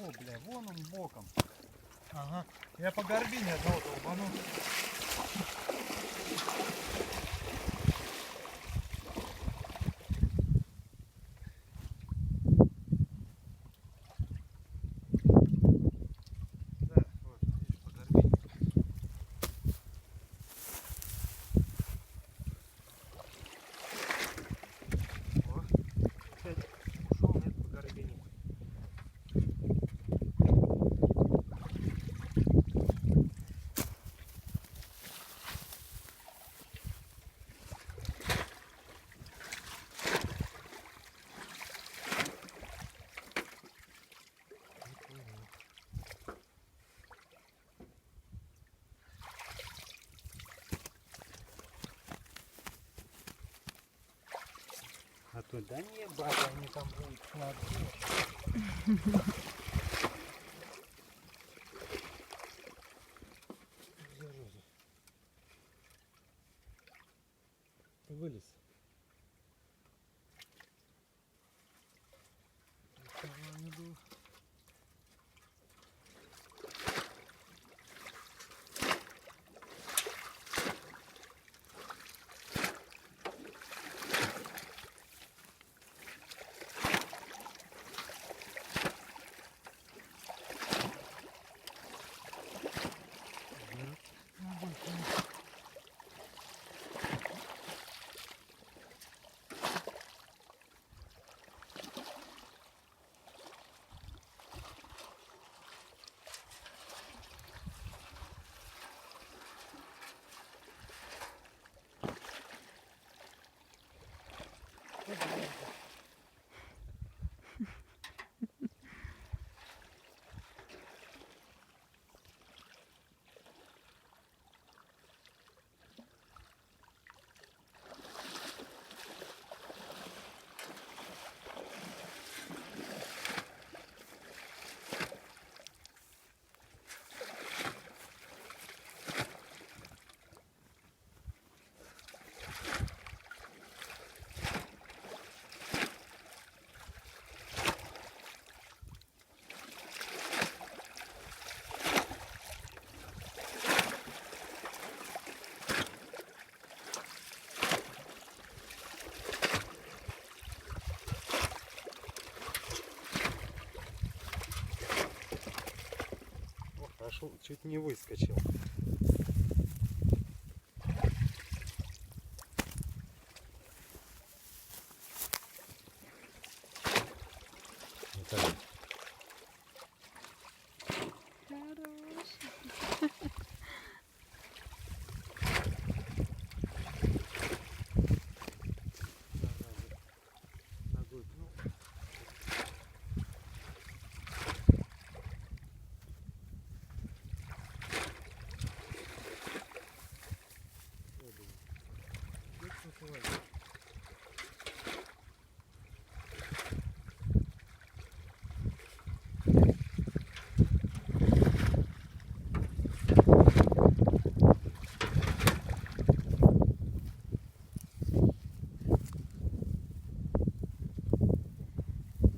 О, бля, вон он боком. Ага. Я по горбине одного долбанул. Да, вот, видишь, по горбине. О, опять ушел, нет, по горбине. А то да не, баба, они там будут смотреть. Вылез. Не был. Пошел, чуть не выскочил. Хороший. Ногой пнул.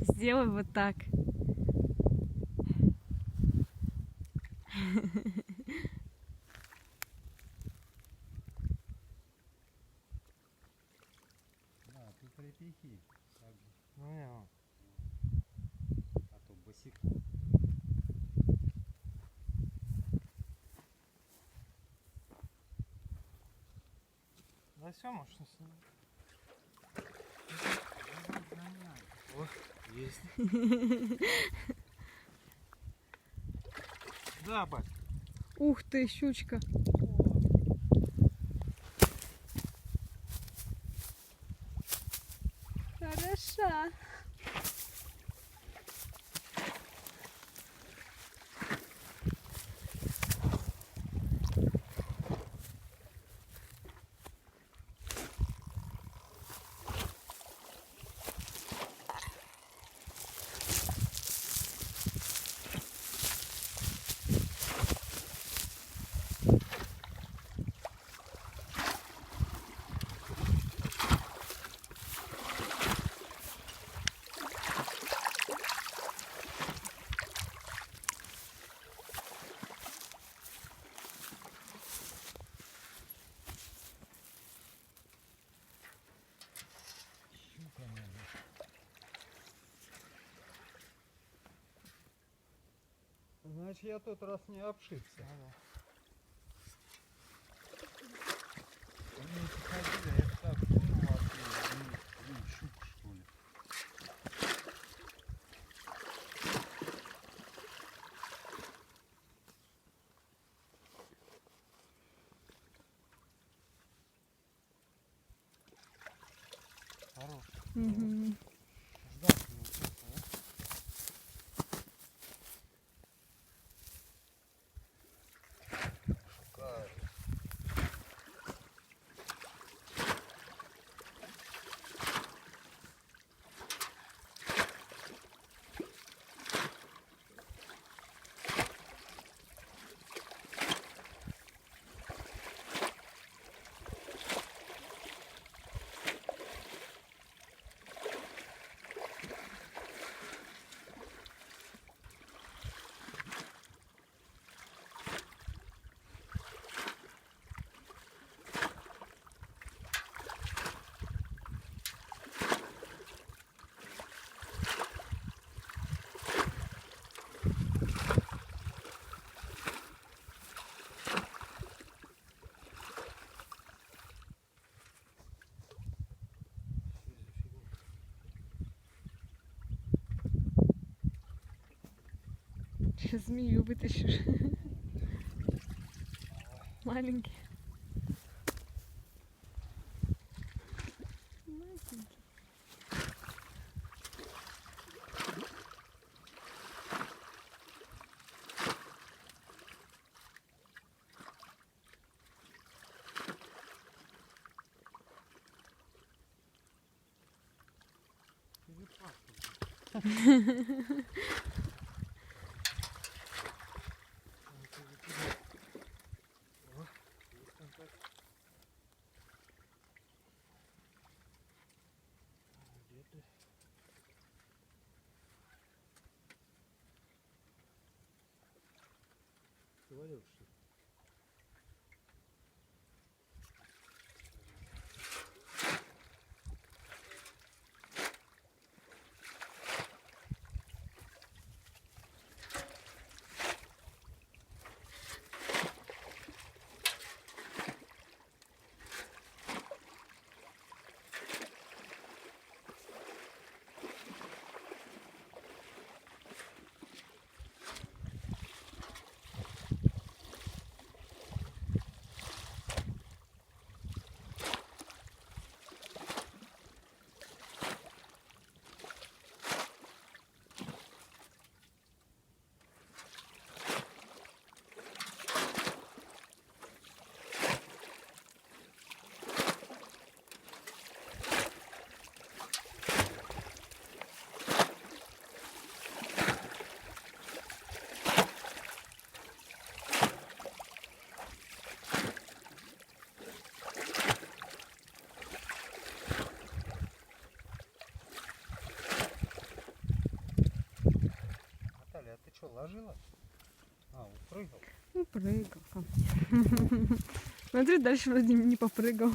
Сделай вот так. Да, тут припихи. Ну, а то босиком. Да все, может, не снимать. О, есть. Да, бать. Ух ты, щучка. Хороша. Значит, я тот раз не обшибся. Они эти ходили, я так понял, щук, что ли. Хорош. Угу. Ждать его честно, да? Шукаю. Сейчас змею вытащишь. Маленький. Маленький. Говорил, что Наталья, а ты что, ложила? А, упрыгал. Ну, прыгал. Смотри, дальше вроде не попрыгал.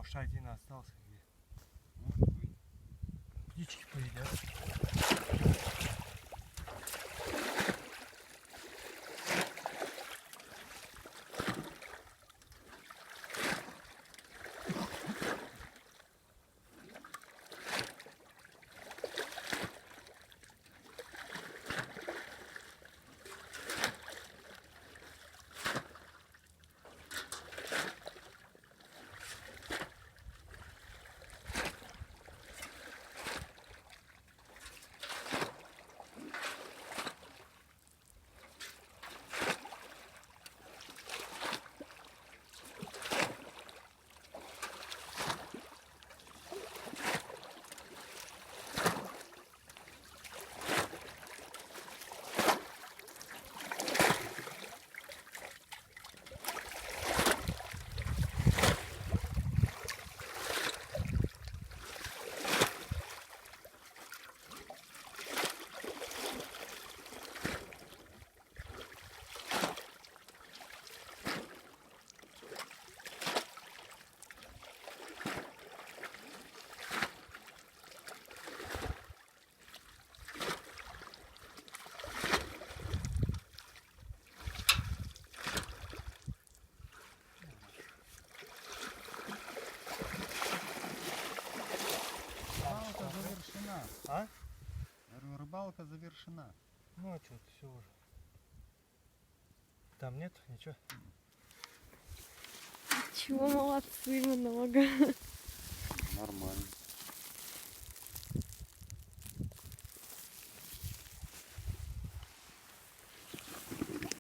Может, один остался где. Может быть. Птички поедят. Рыбалка завершена. А? Говорю, рыбалка завершена. Ну а что, все уже. Там нет ничего. Чего молодцы много. Нормально.